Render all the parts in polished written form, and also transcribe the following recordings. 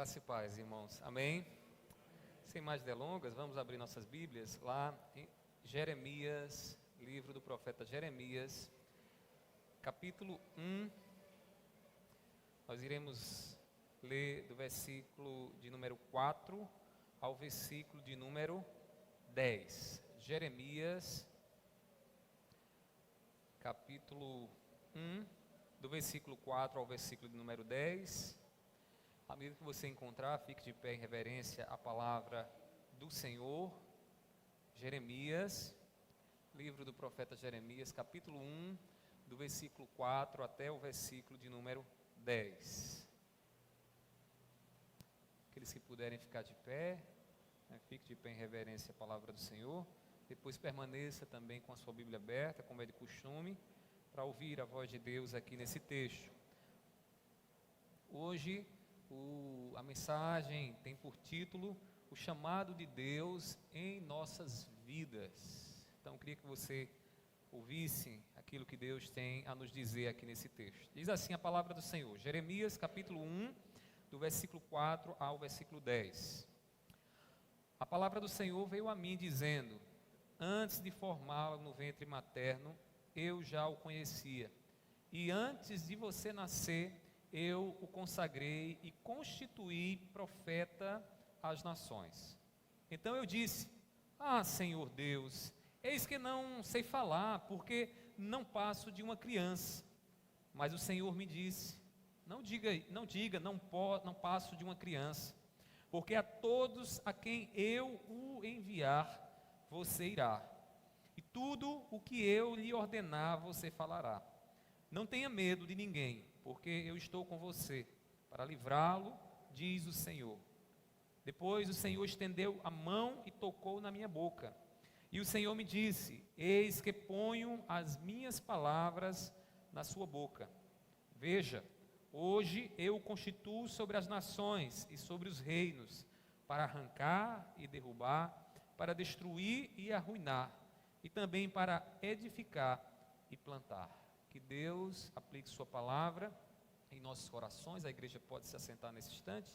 Graça e paz, irmãos. Amém? Sem mais delongas, vamos abrir nossas Bíblias lá em Jeremias, livro do profeta Jeremias, capítulo 1. Nós iremos ler do versículo de número 4 ao versículo de número 10. Jeremias, capítulo 1, do versículo 4 ao versículo de número 10. À medida que você encontrar, fique de pé em reverência à palavra do Senhor. Jeremias, livro do profeta Jeremias, capítulo 1, do versículo 4 até o versículo de número 10. Aqueles que puderem ficar de pé, fique de pé em reverência à palavra do Senhor. Depois permaneça também com a sua Bíblia aberta, como é de costume, para ouvir a voz de Deus aqui nesse texto. Hoje, a mensagem tem por título o chamado de Deus em nossas vidas. Então eu queria que você ouvisse aquilo que Deus tem a nos dizer aqui nesse texto. Diz assim a palavra do Senhor, Jeremias capítulo 1, do versículo 4 ao versículo 10. A palavra do Senhor veio a mim dizendo: antes de formá-lo no ventre materno, eu já o conhecia, e antes de você nascer, eu o consagrei e constituí profeta às nações. Então eu disse: Senhor Deus, eis que não sei falar, porque não passo de uma criança. Mas o Senhor me disse: não passo de uma criança, porque a todos a quem eu o enviar, você irá, e tudo o que eu lhe ordenar, você falará. Não tenha medo de ninguém, porque eu estou com você, para livrá-lo, diz o Senhor. Depois o Senhor estendeu a mão e tocou na minha boca. E o Senhor me disse: eis que ponho as minhas palavras na sua boca. Veja, hoje eu o constituo sobre as nações e sobre os reinos, para arrancar e derrubar, para destruir e arruinar, e também para edificar e plantar. Que Deus aplique sua palavra em nossos corações. A igreja pode se assentar nesse instante.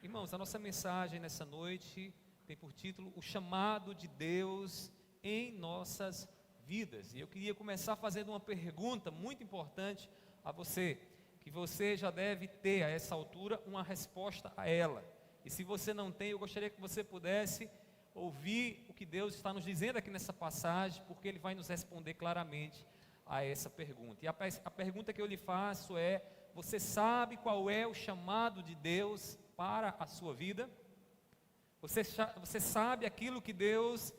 Irmãos, a nossa mensagem nessa noite tem por título o chamado de Deus em nossas vidas. E eu queria começar fazendo uma pergunta muito importante a você, que você já deve ter a essa altura uma resposta a ela. E se você não tem, eu gostaria que você pudesse ouvir o que Deus está nos dizendo aqui nessa passagem, porque Ele vai nos responder claramente a essa pergunta. E a pergunta que eu lhe faço é: você sabe qual é o chamado de Deus para a sua vida? Você sabe aquilo que Deus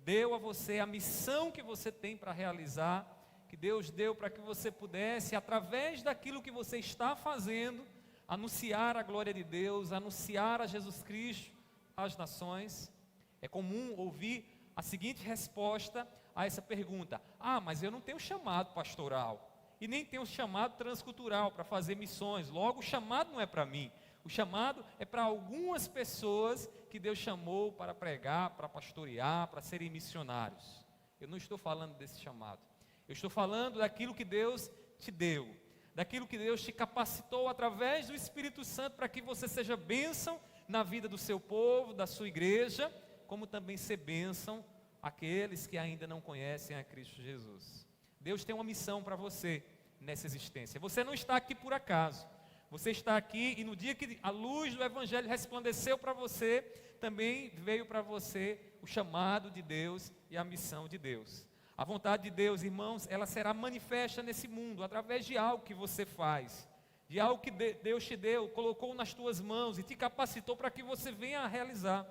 deu a você, a missão que você tem para realizar, que Deus deu para que você pudesse, através daquilo que você está fazendo, anunciar a glória de Deus, anunciar a Jesus Cristo às nações? É comum ouvir a seguinte resposta a essa pergunta: mas eu não tenho chamado pastoral, e nem tenho chamado transcultural para fazer missões, logo o chamado não é para mim. O chamado é para algumas pessoas que Deus chamou para pregar, para pastorear, para serem missionários. Eu não estou falando desse chamado. Eu estou falando daquilo que Deus te deu, daquilo que Deus te capacitou através do Espírito Santo para que você seja bênção na vida do seu povo, da sua igreja, como também ser bênção àqueles que ainda não conhecem a Cristo Jesus. Deus tem uma missão para você nessa existência. Você não está aqui por acaso. Você está aqui e no dia que a luz do Evangelho resplandeceu para você, também veio para você o chamado de Deus e a missão de Deus. A vontade de Deus, irmãos, ela será manifesta nesse mundo através de algo que você faz, de algo que Deus te deu, colocou nas tuas mãos e te capacitou para que você venha a realizar.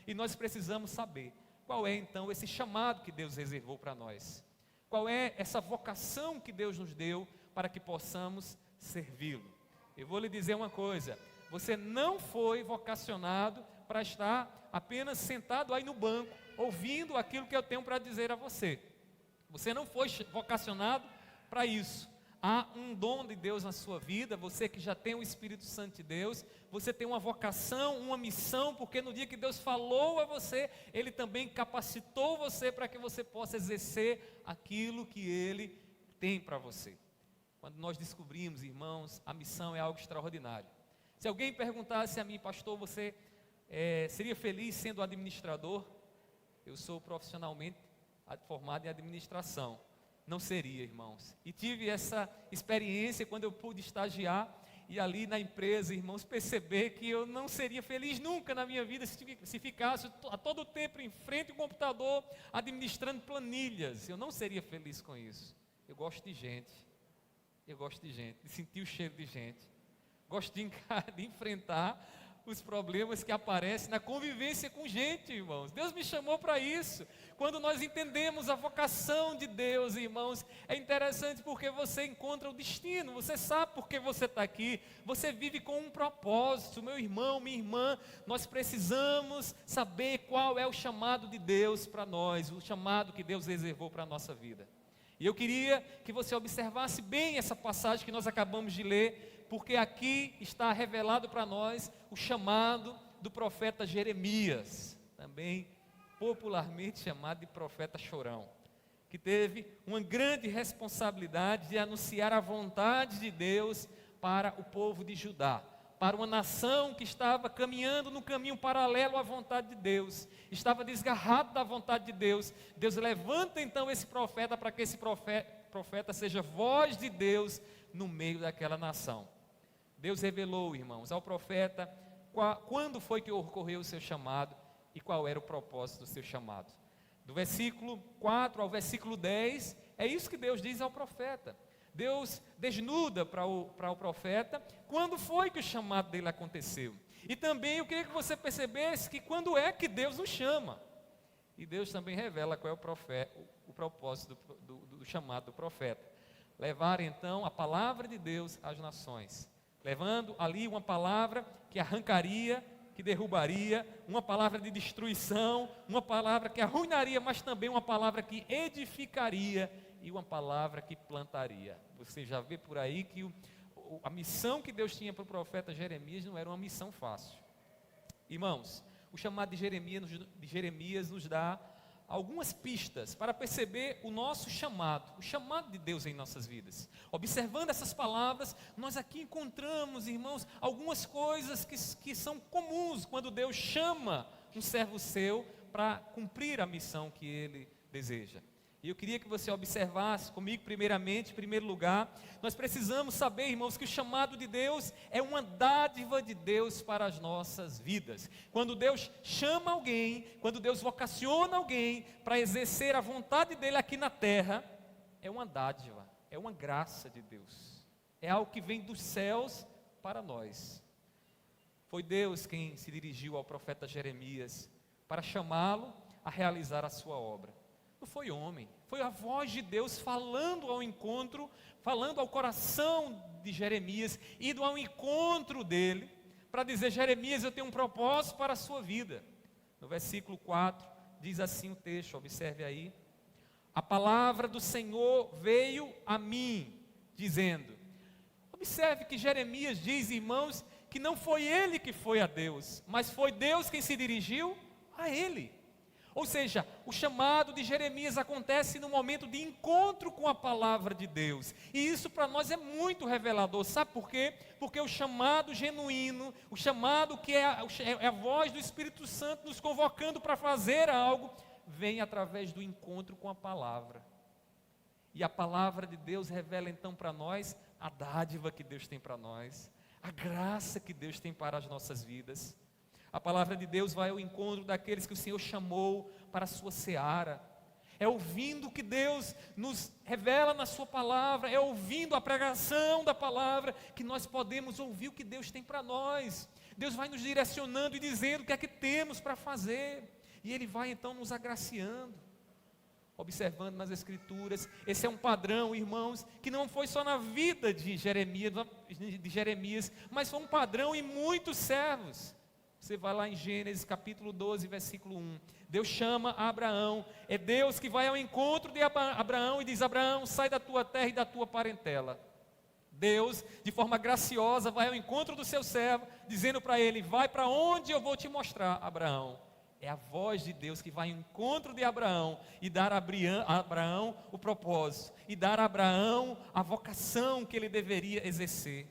E nós precisamos saber qual é então esse chamado que Deus reservou para nós. Qual é essa vocação que Deus nos deu para que possamos servi-lo. Eu vou lhe dizer uma coisa: você não foi vocacionado para estar apenas sentado aí no banco, ouvindo aquilo que eu tenho para dizer a você. Você não foi vocacionado para isso. Há um dom de Deus na sua vida, você que já tem o Espírito Santo de Deus, você tem uma vocação, uma missão, porque no dia que Deus falou a você, Ele também capacitou você para que você possa exercer aquilo que Ele tem para você. Quando nós descobrimos, irmãos, a missão é algo extraordinário. Se alguém perguntasse a mim, pastor, você seria feliz sendo administrador? Eu sou profissionalmente formado em administração. Não seria, irmãos. E tive essa experiência quando eu pude estagiar e ali na empresa, irmãos, perceber que eu não seria feliz nunca na minha vida se ficasse a todo tempo em frente ao computador administrando planilhas. Eu não seria feliz com isso. Eu gosto de gente. Eu gosto de gente, de sentir o cheiro de gente. Gosto de enfrentar os problemas que aparecem na convivência com gente, irmãos. Deus me chamou para isso. Quando nós entendemos a vocação de Deus, irmãos, é interessante porque você encontra o destino, você sabe por que você está aqui, você vive com um propósito. Meu irmão, minha irmã, nós precisamos saber qual é o chamado de Deus para nós, o chamado que Deus reservou para a nossa vida. E eu queria que você observasse bem essa passagem que nós acabamos de ler, porque aqui está revelado para nós o chamado do profeta Jeremias, também popularmente chamado de profeta chorão, que teve uma grande responsabilidade de anunciar a vontade de Deus para o povo de Judá, para uma nação que estava caminhando no caminho paralelo à vontade de Deus, estava desgarrado da vontade de Deus. Deus levanta então esse profeta para que esse profeta seja voz de Deus no meio daquela nação. Deus revelou, irmãos, ao profeta quando foi que ocorreu o seu chamado e qual era o propósito do seu chamado. Do versículo 4 ao versículo 10, é isso que Deus diz ao profeta. Deus desnuda para o profeta quando foi que o chamado dele aconteceu. E também eu queria que você percebesse que quando é que Deus nos chama. E Deus também revela qual é o propósito do chamado do profeta. Levar então a palavra de Deus às nações. Levando ali uma palavra que arrancaria, que derrubaria, uma palavra de destruição, uma palavra que arruinaria, mas também uma palavra que edificaria e uma palavra que plantaria. Você já vê por aí que a missão que Deus tinha para o profeta Jeremias não era uma missão fácil. Irmãos, o chamado de Jeremias nos dá algumas pistas para perceber o nosso chamado, o chamado de Deus em nossas vidas. Observando essas palavras, nós aqui encontramos, irmãos, algumas coisas que são comuns quando Deus chama um servo seu para cumprir a missão que Ele deseja. E eu queria que você observasse comigo, primeiramente, em primeiro lugar, nós precisamos saber, irmãos, que o chamado de Deus é uma dádiva de Deus para as nossas vidas. Quando Deus chama alguém, quando Deus vocaciona alguém para exercer a vontade dEle aqui na terra, é uma dádiva, é uma graça de Deus. É algo que vem dos céus para nós. Foi Deus quem se dirigiu ao profeta Jeremias para chamá-lo a realizar a sua obra. Não foi homem, foi a voz de Deus falando ao encontro, falando ao coração de Jeremias, indo ao encontro dele, para dizer: Jeremias, eu tenho um propósito para a sua vida. No versículo 4, diz assim o texto, observe aí: a palavra do Senhor veio a mim, dizendo. Observe que Jeremias diz, irmãos, que não foi ele que foi a Deus, mas foi Deus quem se dirigiu a ele. Ou seja, o chamado de Jeremias acontece no momento de encontro com a palavra de Deus. E isso para nós é muito revelador. Sabe por quê? Porque o chamado genuíno, o chamado que é a voz do Espírito Santo nos convocando para fazer algo, vem através do encontro com a palavra. E a palavra de Deus revela então para nós a dádiva que Deus tem para nós, a graça que Deus tem para as nossas vidas. A palavra de Deus vai ao encontro daqueles que o Senhor chamou para a sua seara. É ouvindo o que Deus nos revela na sua palavra, é ouvindo a pregação da palavra que nós podemos ouvir o que Deus tem para nós. Deus vai nos direcionando e dizendo o que é que temos para fazer. E Ele vai então nos agraciando. Observando nas Escrituras, esse é um padrão, irmãos, que não foi só na vida de Jeremias, mas foi um padrão em muitos servos. Você vai lá em Gênesis capítulo 12, versículo 1. Deus chama Abraão. É Deus que vai ao encontro de Abraão e diz: Abraão, sai da tua terra e da tua parentela. Deus, de forma graciosa, vai ao encontro do seu servo, dizendo para ele: vai para onde eu vou te mostrar, Abraão. É a voz de Deus que vai ao encontro de Abraão e dar a Abraão o propósito, e dar a Abraão a vocação que ele deveria exercer.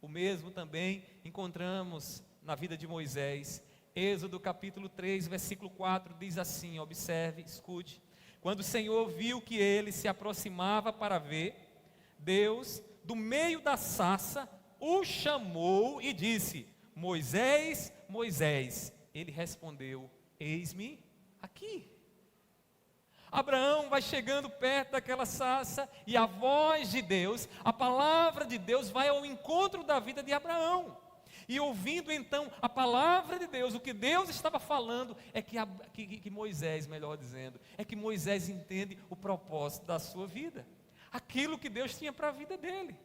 O mesmo também encontramos na vida de Moisés. Êxodo capítulo 3, versículo 4 diz assim, observe, escute. Quando o Senhor viu que ele se aproximava para ver, Deus, do meio da sarça, o chamou e disse: Moisés, Moisés. Ele respondeu: eis-me aqui. Abraão vai chegando perto daquela sarça e a voz de Deus, a palavra de Deus vai ao encontro da vida de Abraão. E ouvindo então a palavra de Deus, o que Deus estava falando é que Moisés, melhor dizendo, é que Moisés entende o propósito da sua vida. Aquilo que Deus tinha para a vida dele.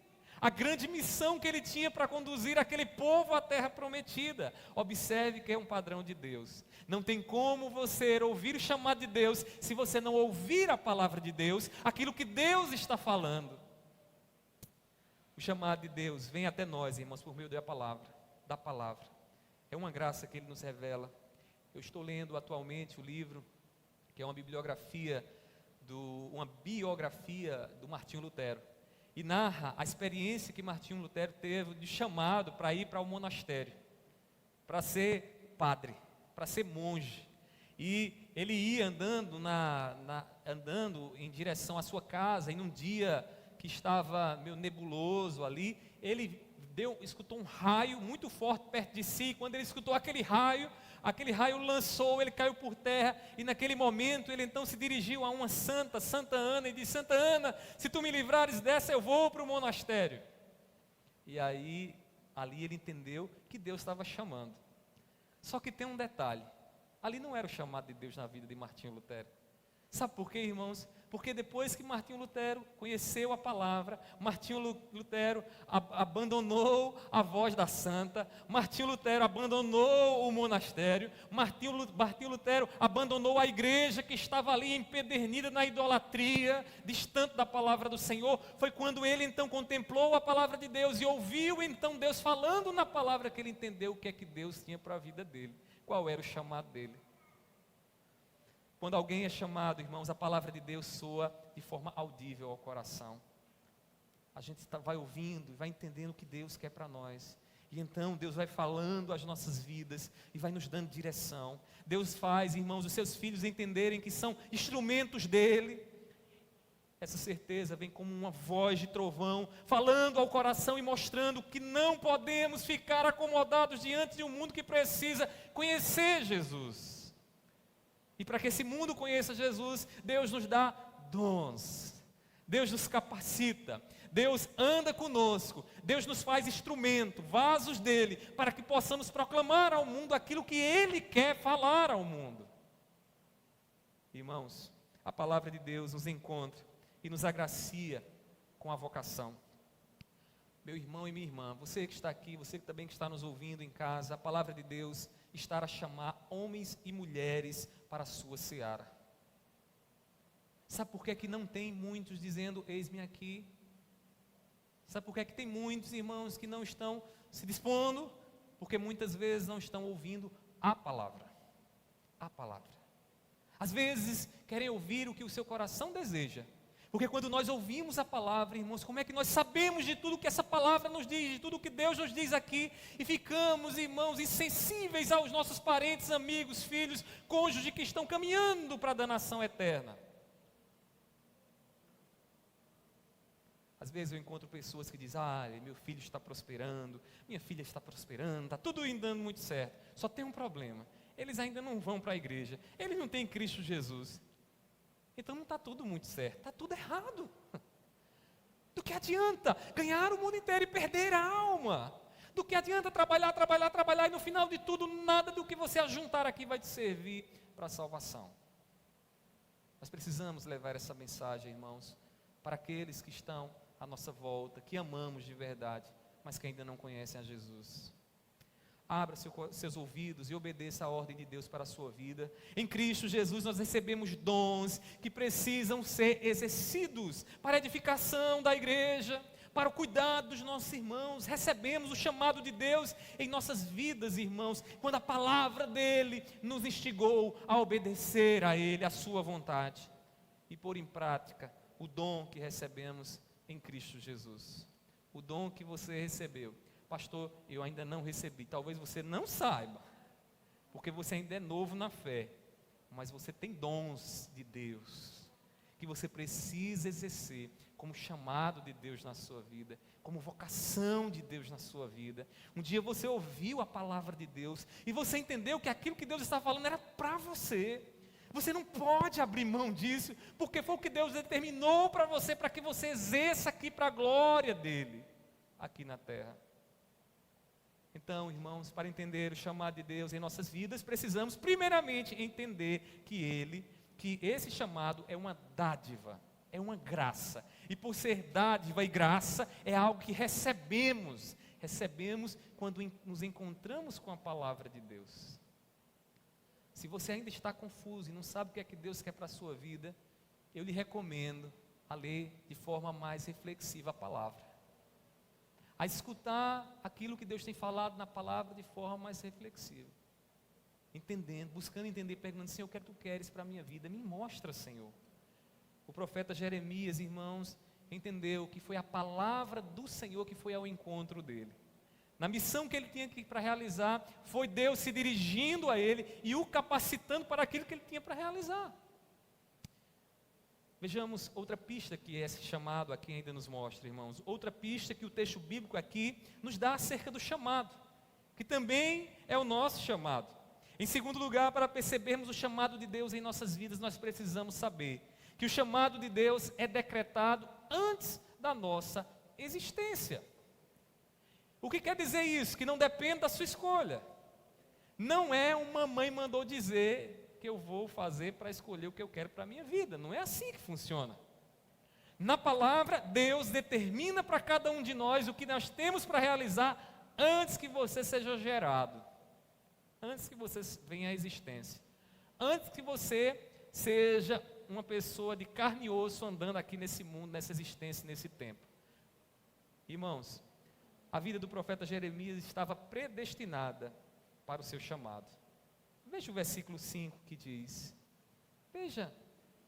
A grande missão que ele tinha para conduzir aquele povo à terra prometida. Observe que é um padrão de Deus. Não tem como você ouvir o chamado de Deus se você não ouvir a palavra de Deus, aquilo que Deus está falando. O chamado de Deus vem até nós, irmãos, por meio da palavra. É uma graça que Ele nos revela. Eu estou lendo atualmente o livro, que é uma biografia do Martinho Lutero. E narra a experiência que Martinho Lutero teve de chamado para ir para o monastério, para ser padre, para ser monge. E ele ia andando, andando em direção à sua casa, e num dia que estava meio nebuloso ali, ele escutou um raio muito forte perto de si. Quando ele escutou aquele raio lançou, ele caiu por terra, e naquele momento ele então se dirigiu a uma Santa Ana, e disse: Santa Ana, se tu me livrares dessa, eu vou para o monastério. E aí, ali ele entendeu que Deus estava chamando. Só que tem um detalhe, ali não era o chamado de Deus na vida de Martinho Lutero. Sabe por quê, irmãos? Porque depois que Martinho Lutero conheceu a palavra, Martinho Lutero abandonou a voz da santa, Martinho Lutero abandonou o monastério, Martinho Lutero abandonou a igreja que estava ali empedernida na idolatria, distante da palavra do Senhor. Foi quando ele então contemplou a palavra de Deus e ouviu então Deus falando na palavra, que ele entendeu o que é que Deus tinha para a vida dele, qual era o chamado dele. Quando alguém é chamado, irmãos, a palavra de Deus soa de forma audível ao coração. A gente vai ouvindo e vai entendendo o que Deus quer para nós. E então Deus vai falando as nossas vidas e vai nos dando direção. Deus faz, irmãos, os seus filhos entenderem que são instrumentos dEle. Essa certeza vem como uma voz de trovão, falando ao coração e mostrando que não podemos ficar acomodados diante de um mundo que precisa conhecer Jesus. E para que esse mundo conheça Jesus, Deus nos dá dons, Deus nos capacita, Deus anda conosco, Deus nos faz instrumento, vasos dele, para que possamos proclamar ao mundo aquilo que Ele quer falar ao mundo. Irmãos, a palavra de Deus nos encontra e nos agracia com a vocação. Meu irmão e minha irmã, você que está aqui, você que também está nos ouvindo em casa, a palavra de Deus está a chamar homens e mulheres para a sua seara. Sabe por que é que não tem muitos dizendo: eis-me aqui? Sabe por que é que tem muitos irmãos que não estão se dispondo? Porque muitas vezes não estão ouvindo a palavra. A palavra. Às vezes querem ouvir o que o seu coração deseja. Porque quando nós ouvimos a palavra, irmãos, como é que nós sabemos de tudo que essa palavra nos diz, de tudo que Deus nos diz aqui, e ficamos, irmãos, insensíveis aos nossos parentes, amigos, filhos, cônjuges que estão caminhando para a danação eterna. Às vezes eu encontro pessoas que dizem: meu filho está prosperando, minha filha está prosperando, está tudo indo dando muito certo. Só tem um problema: eles ainda não vão para a igreja, eles não têm Cristo Jesus. Então não está tudo muito certo, está tudo errado. Do que adianta ganhar o mundo inteiro e perder a alma? Do que adianta trabalhar e no final de tudo nada do que você ajuntar aqui vai te servir para a salvação? Nós precisamos levar essa mensagem, irmãos, para aqueles que estão à nossa volta, que amamos de verdade, mas que ainda não conhecem a Jesus. Abra seus ouvidos e obedeça a ordem de Deus para a sua vida. Em Cristo Jesus nós recebemos dons que precisam ser exercidos para a edificação da igreja, para o cuidado dos nossos irmãos. Recebemos o chamado de Deus em nossas vidas, irmãos, quando a palavra dEle nos instigou a obedecer a Ele, a sua vontade, e pôr em prática o dom que recebemos em Cristo Jesus. O dom que você recebeu pastor, eu ainda não recebi. Talvez você não saiba, porque você ainda é novo na fé, mas você tem dons de Deus, que você precisa exercer como chamado de Deus na sua vida, como vocação de Deus na sua vida. Um dia você ouviu a palavra de Deus, e você entendeu que aquilo que Deus estava falando era para você. Você não pode abrir mão disso, porque foi o que Deus determinou para você, para que você exerça aqui para a glória dEle, aqui na terra. Então, irmãos, para entender o chamado de Deus em nossas vidas, precisamos primeiramente entender que esse chamado é uma dádiva, é uma graça. E por ser dádiva e graça, é algo que recebemos quando nos encontramos com a palavra de Deus. Se você ainda está confuso e não sabe o que é que Deus quer para a sua vida, eu lhe recomendo a ler de forma mais reflexiva a palavra, a escutar aquilo que Deus tem falado na palavra de forma mais reflexiva, entendendo, buscando entender, perguntando: Senhor, o que é que Tu queres para a minha vida? Me mostra, Senhor. O profeta Jeremias, irmãos, entendeu que foi a palavra do Senhor que foi ao encontro dele. Na missão que ele tinha para realizar, foi Deus se dirigindo a ele e o capacitando para aquilo que ele tinha para realizar. Vejamos outra pista que esse chamado aqui ainda nos mostra, irmãos. Outra pista que o texto bíblico aqui nos dá acerca do chamado, que também é o nosso chamado. Em segundo lugar, para percebermos o chamado de Deus em nossas vidas, nós precisamos saber que o chamado de Deus é decretado antes da nossa existência. O que quer dizer isso? Que não depende da sua escolha. Não é uma mãe mandou dizer que eu vou fazer para escolher o que eu quero para a minha vida. Não é assim que funciona. Na palavra, Deus determina para cada um de nós o que nós temos para realizar antes que você seja gerado, antes que você venha à existência, antes que você seja uma pessoa de carne e osso andando aqui nesse mundo, nessa existência, nesse tempo. Irmãos, a vida do profeta Jeremias estava predestinada para o seu chamado. Veja o versículo 5 que diz, veja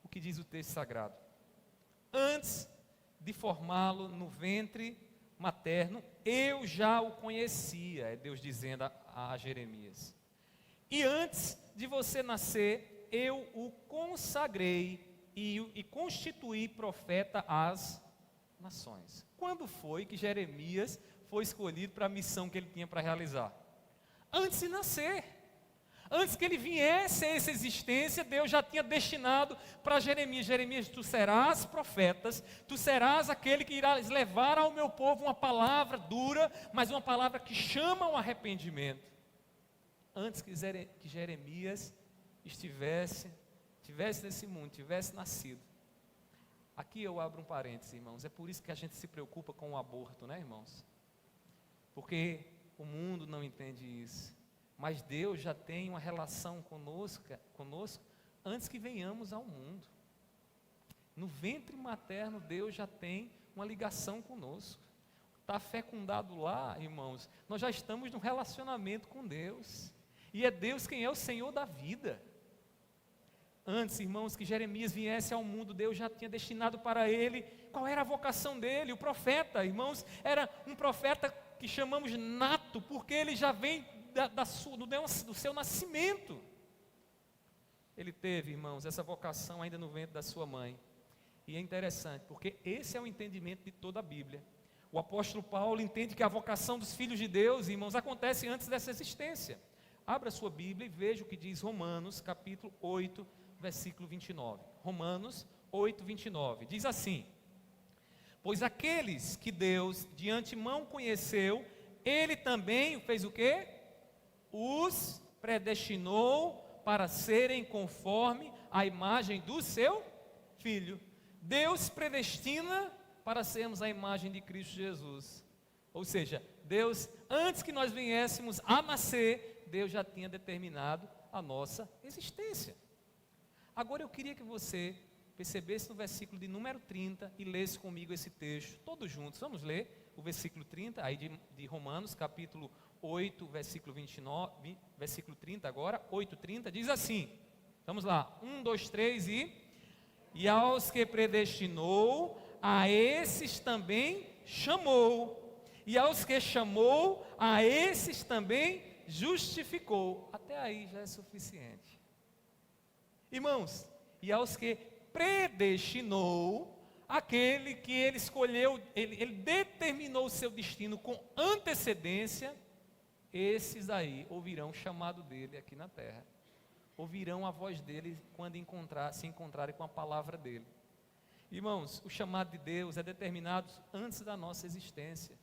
o que diz o texto sagrado: antes de formá-lo no ventre materno, eu já o conhecia, é Deus dizendo a Jeremias. E antes de você nascer, eu o consagrei e constituí profeta às nações. Quando foi que Jeremias foi escolhido para a missão que ele tinha para realizar? Antes de nascer. Antes que ele viesse a essa existência, Deus já tinha destinado para Jeremias: Jeremias, tu serás profetas, tu serás aquele que irá levar ao meu povo uma palavra dura, mas uma palavra que chama ao arrependimento. Antes que Jeremias estivesse nesse mundo, tivesse nascido. Aqui eu abro um parênteses, irmãos, é por isso que a gente se preocupa com o aborto, né, irmãos? Porque o mundo não entende isso. Mas Deus já tem uma relação conosco antes que venhamos ao mundo. No ventre materno, Deus já tem uma ligação conosco. Está fecundado lá, irmãos, nós já estamos num relacionamento com Deus. E é Deus quem é o Senhor da vida. Antes, irmãos, que Jeremias viesse ao mundo, Deus já tinha destinado para ele. Qual era a vocação dele? O profeta, irmãos, era um profeta que chamamos nato, porque ele já vem do seu nascimento. Ele teve, irmãos, essa vocação ainda no ventre da sua mãe. E é interessante, porque esse é o entendimento de toda a Bíblia. O apóstolo Paulo entende que a vocação dos filhos de Deus, irmãos, acontece antes dessa existência. Abra sua Bíblia e veja o que diz Romanos, capítulo 8, versículo 29. Romanos 8, 29. Diz assim: pois aqueles que Deus de antemão conheceu, Ele também fez o quê? Os predestinou para serem conforme a imagem do seu Filho. Deus predestina para sermos a imagem de Cristo Jesus. Ou seja, Deus, antes que nós viéssemos a nascer, Deus já tinha determinado a nossa existência. Agora eu queria que você percebesse no versículo de número 30 e lesse comigo esse texto, todos juntos. Vamos ler o versículo 30, aí de Romanos, capítulo 8, versículo 29, versículo 30 agora, 8:30, diz assim, vamos lá, 1, 2, 3 e aos que predestinou, a esses também chamou, E aos que chamou, a esses também justificou. Até aí já é suficiente. Irmãos, e aos que predestinou, aquele que ele escolheu, ele determinou o seu destino com antecedência, esses aí ouvirão o chamado dele aqui na terra. Ouvirão a voz dele quando se encontrarem com a palavra dele. Irmãos, o chamado de Deus é determinado antes da nossa existência.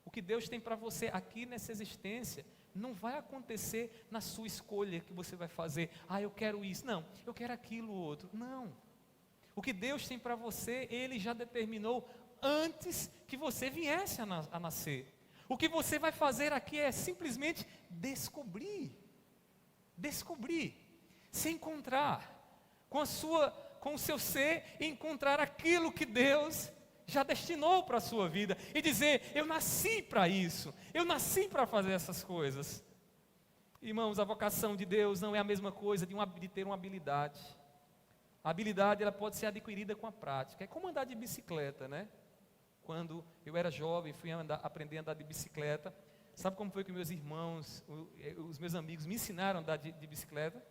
O que Deus tem para você aqui nessa existência não vai acontecer na sua escolha que você vai fazer. Eu quero isso. Não, eu quero aquilo outro. Não. O que Deus tem para você, Ele já determinou antes que você viesse a nascer. O que você vai fazer aqui é simplesmente descobrir, se encontrar com o seu ser e encontrar aquilo que Deus já destinou para a sua vida e dizer: eu nasci para isso, eu nasci para fazer essas coisas. Irmãos, a vocação de Deus não é a mesma coisa de ter uma habilidade. A habilidade, ela pode ser adquirida com a prática. É como andar de bicicleta, né? Quando eu era jovem, fui aprender a andar de bicicleta. Sabe como foi que meus irmãos, os meus amigos me ensinaram a andar de bicicleta?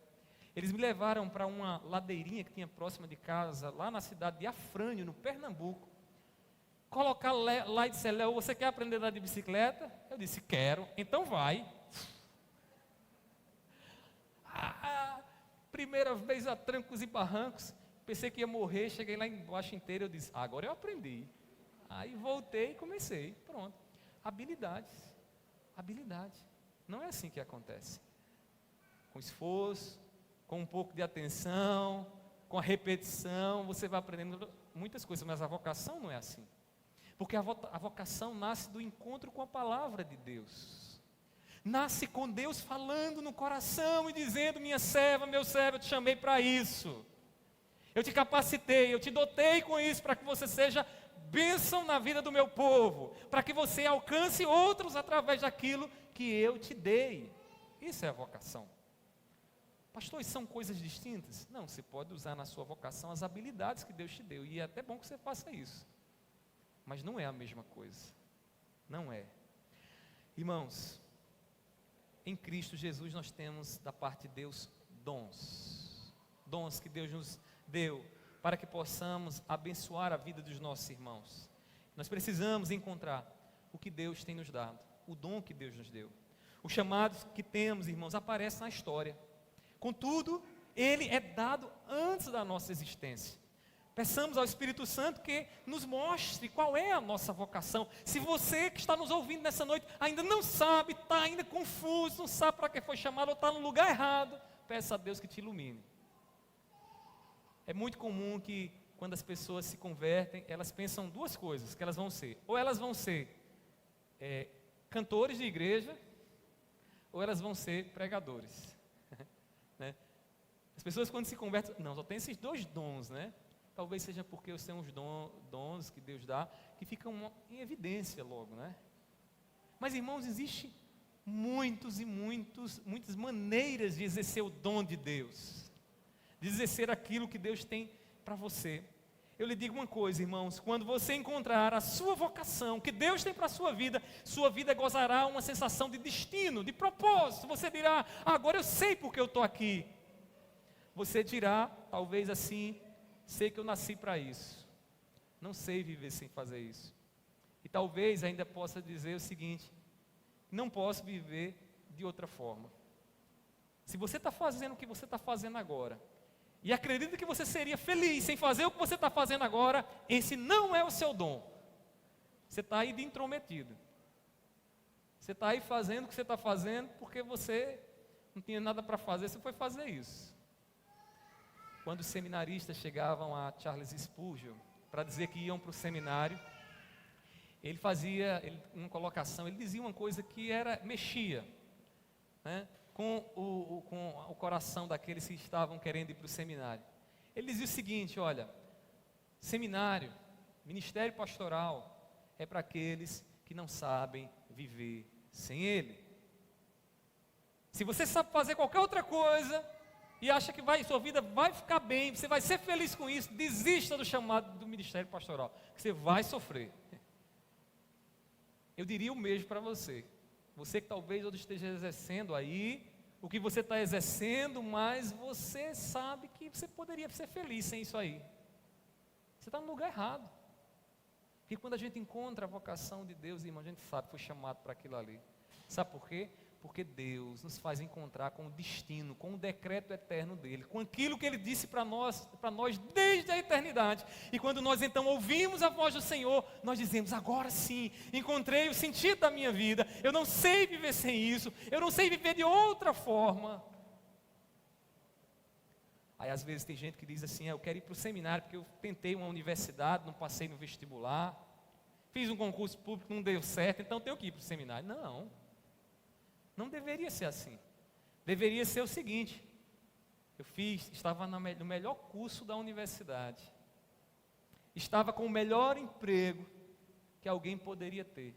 Eles me levaram para uma ladeirinha que tinha próxima de casa, lá na cidade de Afrânio, no Pernambuco. Colocar lá e disser: Léo, você quer aprender a andar de bicicleta? Eu disse: quero, então vai. Primeira vez a trancos e barrancos, pensei que ia morrer, cheguei lá embaixo inteiro, eu disse: agora eu aprendi. Aí voltei e comecei, pronto. Habilidade, não é assim que acontece. Com esforço, com um pouco de atenção, com a repetição, você vai aprendendo muitas coisas, mas a vocação não é assim. Porque a vocação nasce do encontro com a palavra de Deus. Nasce com Deus falando no coração e dizendo: minha serva, meu servo, eu te chamei para isso. Eu te capacitei, eu te dotei com isso para que você seja bênção na vida do meu povo, para que você alcance outros através daquilo que eu te dei. Isso é a vocação. Pastor, são coisas distintas? Não, você pode usar na sua vocação as habilidades que Deus te deu, e é até bom que você faça isso. Mas não é a mesma coisa. Não é. Irmãos, em Cristo Jesus nós temos da parte de Deus dons. Dons que Deus nos deu para que possamos abençoar a vida dos nossos irmãos. Nós precisamos encontrar o que Deus tem nos dado, o dom que Deus nos deu. Os chamados que temos, irmãos, aparecem na história. Contudo, ele é dado antes da nossa existência. Peçamos ao Espírito Santo que nos mostre qual é a nossa vocação. Se você que está nos ouvindo nessa noite ainda não sabe, está ainda confuso, não sabe para que foi chamado ou está no lugar errado, peça a Deus que te ilumine. É muito comum que quando as pessoas se convertem, elas pensam duas coisas que elas vão ser. Ou elas vão ser cantores de igreja, ou elas vão ser pregadores. Né? As pessoas quando se convertem, não, só tem esses dois dons, né? Talvez seja porque são os dons que Deus dá, que ficam em evidência logo, né? Mas, irmãos, existe muitas maneiras de exercer o dom de Deus, de exercer aquilo que Deus tem para você. Eu lhe digo uma coisa, irmãos: quando você encontrar a sua vocação, que Deus tem para a sua vida gozará uma sensação de destino, de propósito. Você dirá: agora eu sei porque eu estou aqui. Você dirá, talvez assim: sei que eu nasci para isso, não sei viver sem fazer isso. E talvez ainda possa dizer o seguinte: não posso viver de outra forma. Se você está fazendo o que você está fazendo agora, e acredita que você seria feliz sem fazer o que você está fazendo agora, esse não é o seu dom. Você está aí de intrometido. Você está aí fazendo o que você está fazendo porque você não tinha nada para fazer, você foi fazer isso. Quando os seminaristas chegavam a Charles Spurgeon para dizer que iam para o seminário, ele fazia uma colocação, ele dizia uma coisa que mexia, né, com o coração daqueles que estavam querendo ir para o seminário. Ele dizia o seguinte: olha, seminário, ministério pastoral, é para aqueles que não sabem viver sem ele. Se você sabe fazer qualquer outra coisa e acha que sua vida vai ficar bem, você vai ser feliz com isso, desista do chamado do ministério pastoral, que você vai sofrer. Eu diria o mesmo para você. Você que talvez não esteja exercendo aí o que você está exercendo, mas você sabe que você poderia ser feliz sem isso aí. Você está no lugar errado. Porque quando a gente encontra a vocação de Deus, irmão, a gente sabe que foi chamado para aquilo ali. Sabe por quê? Porque Deus nos faz encontrar com o destino, com o decreto eterno dele, com aquilo que ele disse para nós desde a eternidade. E quando nós então ouvimos a voz do Senhor, nós dizemos: agora sim, encontrei o sentido da minha vida. Eu não sei viver sem isso, eu não sei viver de outra forma. Aí às vezes tem gente que diz assim: eu quero ir para o seminário porque eu tentei uma universidade, não passei no vestibular, fiz um concurso público, não deu certo, então tenho que ir para o seminário. Não deveria ser assim. Deveria ser o seguinte: estava no melhor curso da universidade, estava com o melhor emprego que alguém poderia ter,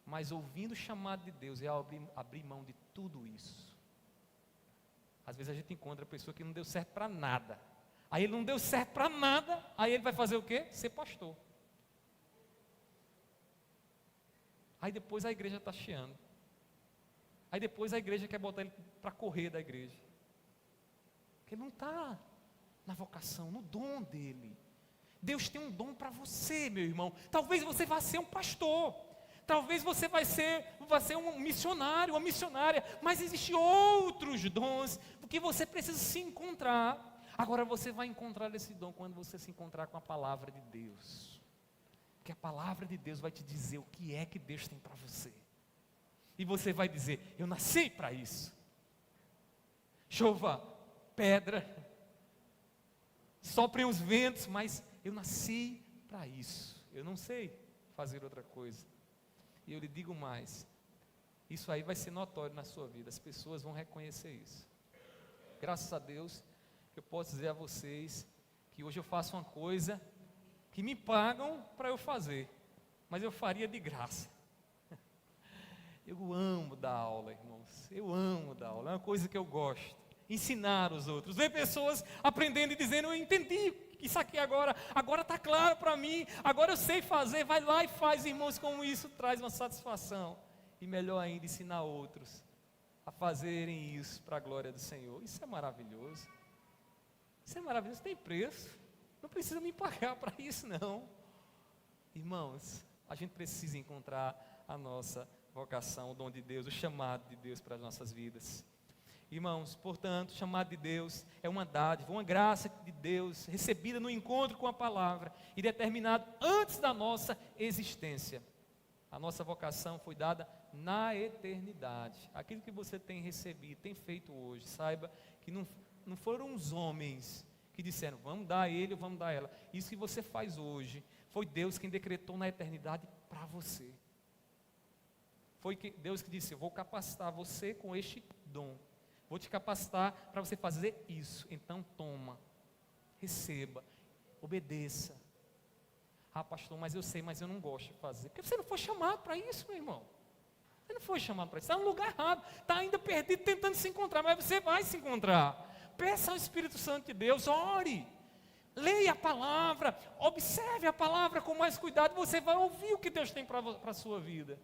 mas ouvindo o chamado de Deus, eu abri mão de tudo isso. Às vezes a gente encontra a pessoa que não deu certo para nada. Aí ele não deu certo para nada, aí ele vai fazer o quê? Ser pastor. Aí depois a igreja está chiando. Aí depois a igreja quer botar ele para correr da igreja. Porque ele não está na vocação, no dom dele. Deus tem um dom para você, meu irmão. Talvez você vá ser um pastor. Talvez você vai ser um missionário, uma missionária, mas existem outros dons que você precisa se encontrar. Agora você vai encontrar esse dom quando você se encontrar com a palavra de Deus. Porque a palavra de Deus vai te dizer o que é que Deus tem para você. E você vai dizer: eu nasci para isso. Chova pedra, soprem os ventos, mas eu nasci para isso. Eu não sei fazer outra coisa. E eu lhe digo mais, isso aí vai ser notório na sua vida, as pessoas vão reconhecer isso. Graças a Deus, eu posso dizer a vocês que hoje eu faço uma coisa que me pagam para eu fazer, mas eu faria de graça. Eu amo dar aula, irmãos, eu amo dar aula, é uma coisa que eu gosto. Ensinar os outros, ver pessoas aprendendo e dizendo: eu entendi isso aqui agora está claro para mim, agora eu sei fazer. Vai lá e faz, irmãos, como isso traz uma satisfação. E melhor ainda, ensinar outros a fazerem isso para a glória do Senhor. Isso é maravilhoso. Isso é maravilhoso, tem preço. Não precisa me pagar para isso, não. Irmãos, a gente precisa encontrar a nossa vocação, o dom de Deus, o chamado de Deus para as nossas vidas. Irmãos, portanto, o chamado de Deus é uma dádiva, uma graça de Deus, recebida no encontro com a palavra e determinado antes da nossa existência. A nossa vocação foi dada na eternidade. Aquilo que você tem recebido, tem feito hoje, saiba que não foram os homens que disseram: vamos dar a ele ou vamos dar a ela. Isso que você faz hoje, foi Deus quem decretou na eternidade para você. Foi Deus que disse: eu vou capacitar você com este dom. Vou te capacitar para você fazer isso. Então toma, receba, obedeça. Ah, pastor, mas eu sei, mas eu não gosto de fazer. Porque você não foi chamado para isso, meu irmão. Você não foi chamado para isso. Está no lugar errado. Está ainda perdido tentando se encontrar. Mas você vai se encontrar. Peça ao Espírito Santo de Deus, ore. Leia a palavra, observe a palavra com mais cuidado. Você vai ouvir o que Deus tem para a sua vida.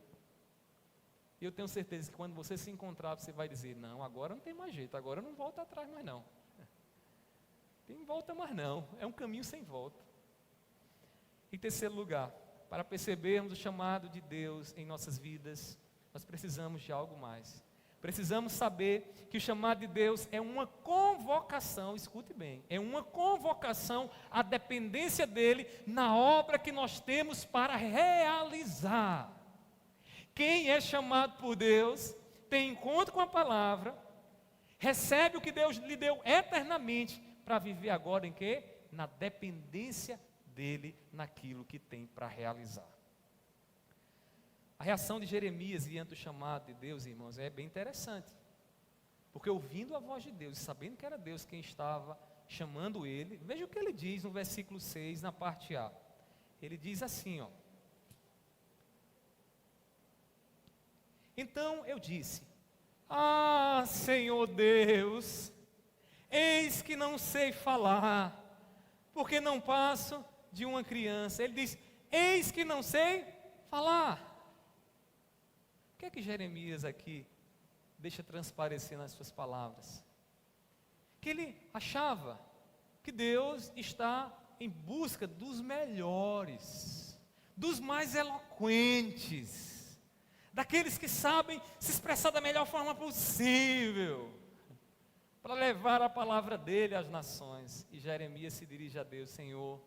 E eu tenho certeza que quando você se encontrar, você vai dizer: não, agora não tem mais jeito, agora eu não volto atrás mais não. Tem volta mais não, é um caminho sem volta. Em terceiro lugar, para percebermos o chamado de Deus em nossas vidas, nós precisamos de algo mais. Precisamos saber que o chamado de Deus é uma convocação, escute bem, é uma convocação à dependência dEle na obra que nós temos para realizar. Quem é chamado por Deus, tem encontro com a palavra, recebe o que Deus lhe deu eternamente, para viver agora em quê? Na dependência dEle, naquilo que tem para realizar. A reação de Jeremias diante do chamado de Deus, irmãos, é bem interessante. Porque ouvindo a voz de Deus, e sabendo que era Deus quem estava chamando ele, veja o que ele diz no versículo 6, na parte A. Ele diz assim, ó: então eu disse: ah, Senhor Deus, eis que não sei falar, porque não passo de uma criança. Ele diz: eis que não sei falar. que é que Jeremias aqui deixa transparecer nas suas palavras? Que ele achava que Deus está em busca dos melhores, dos mais eloquentes, daqueles que sabem se expressar da melhor forma possível, para levar a palavra dele às nações. E Jeremias se dirige a Deus: Senhor,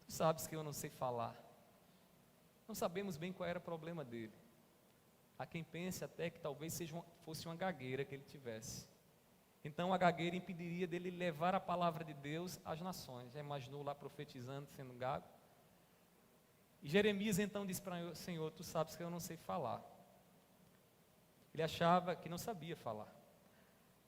tu sabes que eu não sei falar. Não sabemos bem qual era o problema dele. Há quem pense até que talvez fosse uma gagueira que ele tivesse. Então a gagueira impediria dele levar a palavra de Deus às nações. Já imaginou lá profetizando, sendo gago? E Jeremias então disse para o Senhor: tu sabes que eu não sei falar. Ele achava que não sabia falar.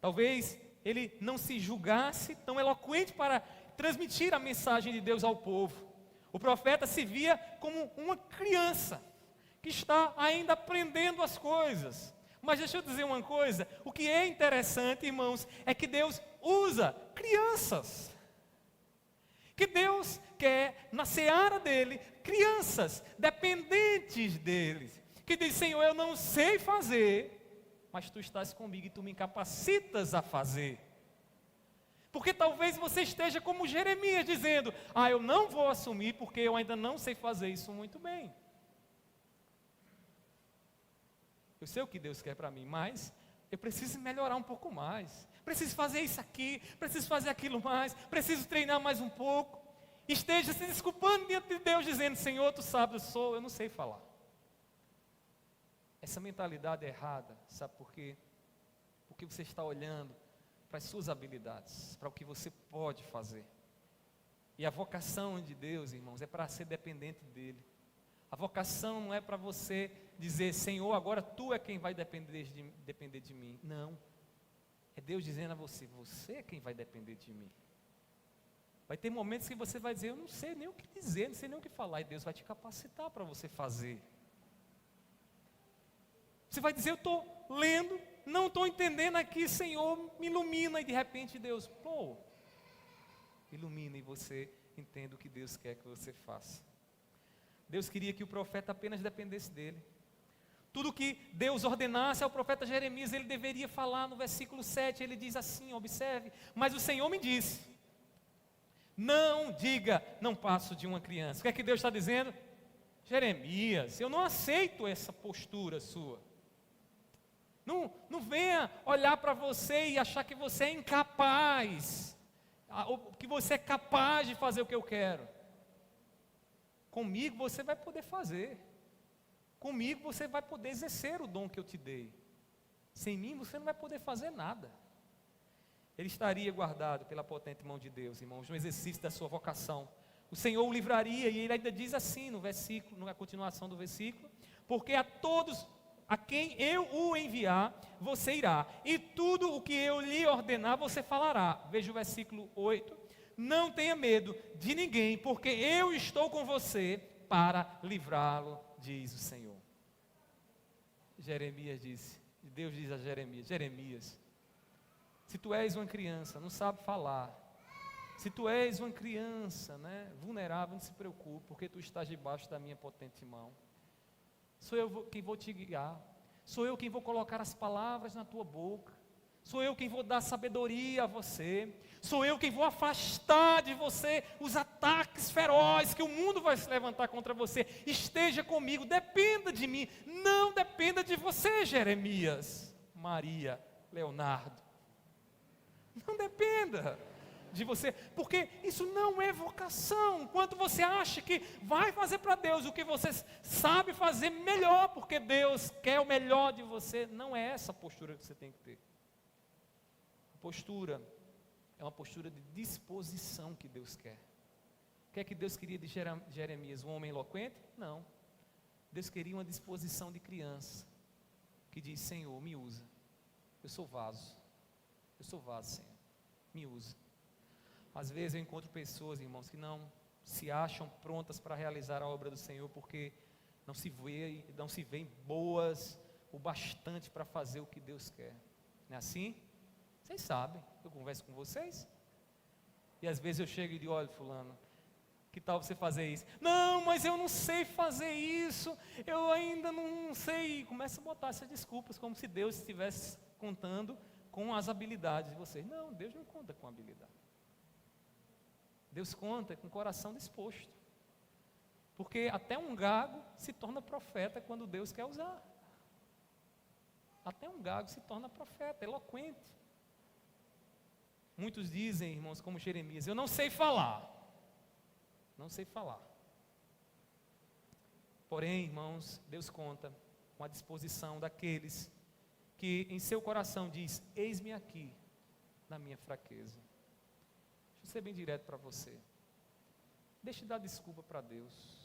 Talvez ele não se julgasse tão eloquente para transmitir a mensagem de Deus ao povo. O profeta se via como uma criança que está ainda aprendendo as coisas. Mas deixa eu dizer uma coisa: o que é interessante, irmãos, é que Deus usa crianças. Que Deus quer, na seara dele, crianças dependentes dele. Que diz: Senhor, eu não sei fazer, mas tu estás comigo e tu me capacitas a fazer. Porque talvez você esteja como Jeremias, dizendo: eu não vou assumir porque eu ainda não sei fazer isso muito bem. Eu sei o que Deus quer para mim, mas eu preciso melhorar um pouco mais. Preciso fazer isso aqui, preciso fazer aquilo mais, preciso treinar mais um pouco. Esteja se desculpando diante de Deus, dizendo: Senhor, tu sabes, eu não sei falar. Essa mentalidade é errada, sabe por quê? Porque você está olhando para as suas habilidades, para o que você pode fazer. E a vocação de Deus, irmãos, é para ser dependente dEle. A vocação não é para você dizer: Senhor, agora tu é quem vai depender de mim. Não. É Deus dizendo a você: você é quem vai depender de mim. Vai ter momentos que você vai dizer: eu não sei nem o que dizer, não sei nem o que falar. E Deus vai te capacitar para você fazer. Você vai dizer: eu estou lendo, não estou entendendo aqui, Senhor, me ilumina. E de repente Deus, ilumina e você entende o que Deus quer que você faça. Deus queria que o profeta apenas dependesse dele. Tudo que Deus ordenasse ao profeta Jeremias, ele deveria falar. No versículo 7, ele diz assim, observe: mas o Senhor me disse, não diga, não passo de uma criança. O que é que Deus está dizendo? Jeremias, eu não aceito essa postura sua. Não venha olhar para você e achar que você é incapaz, que você é capaz de fazer o que eu quero. Comigo você vai poder fazer. Comigo você vai poder exercer o dom que eu te dei. Sem mim você não vai poder fazer nada. Ele estaria guardado pela potente mão de Deus, irmãos, no exercício da sua vocação. O Senhor o livraria, e ele ainda diz assim no versículo, na continuação do versículo: porque a todos a quem eu o enviar, você irá, e tudo o que eu lhe ordenar, você falará. Veja o versículo 8. Não tenha medo de ninguém, porque eu estou com você para livrá-lo, diz o Senhor. Jeremias disse, Deus diz a Jeremias: Jeremias, se tu és uma criança, não sabe falar, se tu és uma criança, vulnerável, não se preocupe, porque tu estás debaixo da minha potente mão. Sou eu quem vou te guiar, sou eu quem vou colocar as palavras na tua boca, sou eu quem vou dar sabedoria a você, sou eu quem vou afastar de você os ataques ferozes que o mundo vai se levantar contra você. Esteja comigo, dependa de mim, não dependa de você, Jeremias, Maria, Leonardo. Não dependa de você, porque isso não é vocação. Enquanto você acha que vai fazer para Deus o que você sabe fazer melhor, porque Deus quer o melhor de você, não é essa a postura que você tem que ter. A postura é uma postura de disposição que Deus quer. O que é que Deus queria de Jeremias? Um homem eloquente? Não. Deus queria uma disposição de criança, que diz: Senhor, me usa, eu sou vaso, Senhor, me usa. Às vezes eu encontro pessoas, irmãos, que não se acham prontas para realizar a obra do Senhor, porque não se veem boas o bastante para fazer o que Deus quer. Não é assim? Vocês sabem, eu converso com vocês, e às vezes eu chego e digo: olha, fulano, Que tal você fazer isso? Não, mas eu não sei fazer isso, eu ainda não sei. Começa a botar essas desculpas, como se Deus estivesse contando com as habilidades de vocês. Não, Deus não conta com habilidade. Deus conta com o coração disposto. Porque até um gago se torna profeta quando Deus quer usar. Até um gago se torna profeta, eloquente. Muitos dizem, irmãos, como Jeremias, eu não sei falar. Não sei falar. Porém, irmãos, Deus conta com a disposição daqueles que em seu coração diz, eis-me aqui, na minha fraqueza. Deixa eu ser bem direto para você. Deixe de dar desculpa para Deus.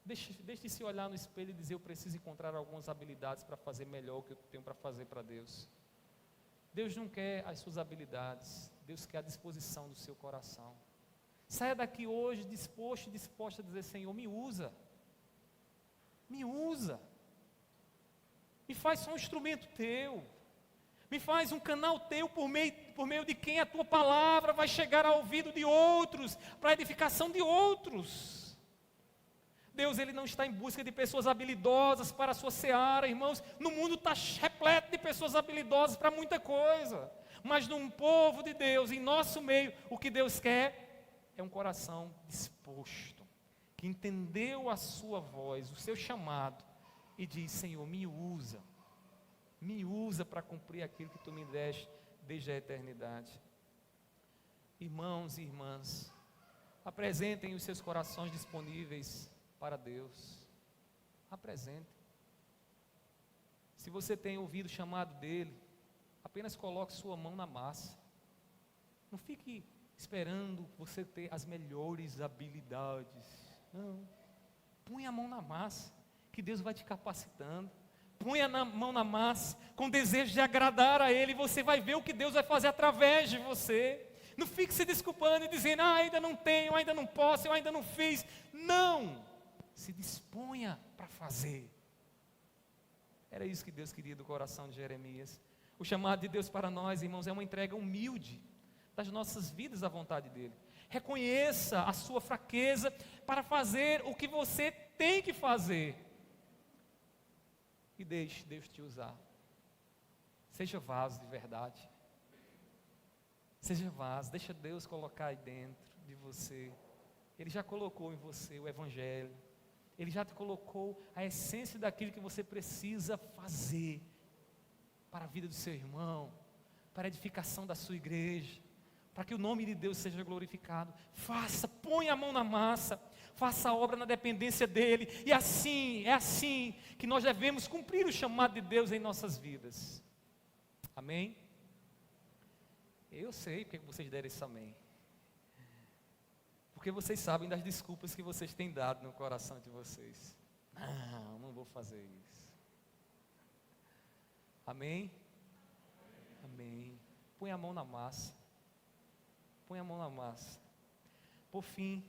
Deixe de se olhar no espelho e dizer, eu preciso encontrar algumas habilidades para fazer melhor o que eu tenho para fazer para Deus. Deus não quer as suas habilidades, Deus quer a disposição do seu coração. Saia daqui hoje disposto e disposta a dizer, Senhor, me usa. Me usa. Me faz só um instrumento teu. Me faz um canal teu por meio de quem a tua palavra vai chegar ao ouvido de outros, para a edificação de outros. Deus, Ele não está em busca de pessoas habilidosas para a sua seara, irmãos. No mundo está repleto de pessoas habilidosas para muita coisa. Mas num povo de Deus, em nosso meio, o que Deus quer é um coração disposto, que entendeu a sua voz, o seu chamado, e diz, Senhor, me usa para cumprir aquilo que Tu me deste desde a eternidade. Irmãos e irmãs, apresentem os seus corações disponíveis para Deus. Apresentem. Se você tem ouvido o chamado dEle, apenas coloque sua mão na massa. Não fique esperando você ter as melhores habilidades. Não. Põe a mão na massa, que Deus vai te capacitando. Põe a mão na massa, com desejo de agradar a Ele, e você vai ver o que Deus vai fazer através de você. Não fique se desculpando e dizendo, ainda não tenho, ainda não posso, eu ainda não fiz. Não, se disponha para fazer. Era isso que Deus queria do coração de Jeremias. O chamado de Deus para nós, irmãos, é uma entrega humilde das nossas vidas à vontade dEle. Reconheça a sua fraqueza para fazer o que você tem que fazer. E deixe Deus te usar. Seja vaso de verdade. Seja vaso, deixa Deus colocar aí dentro de você. Ele já colocou em você o Evangelho. Ele já te colocou a essência daquilo que você precisa fazer para a vida do seu irmão, para a edificação da sua igreja, para que o nome de Deus seja glorificado. Faça, põe a mão na massa, faça a obra na dependência dEle, e assim, é assim que nós devemos cumprir o chamado de Deus em nossas vidas. Amém? Eu sei porque vocês deram esse amém. Porque vocês sabem das desculpas que vocês têm dado no coração de vocês. Não vou fazer isso. Amém? Amém. Põe a mão na massa. Põe a mão na massa. Por fim,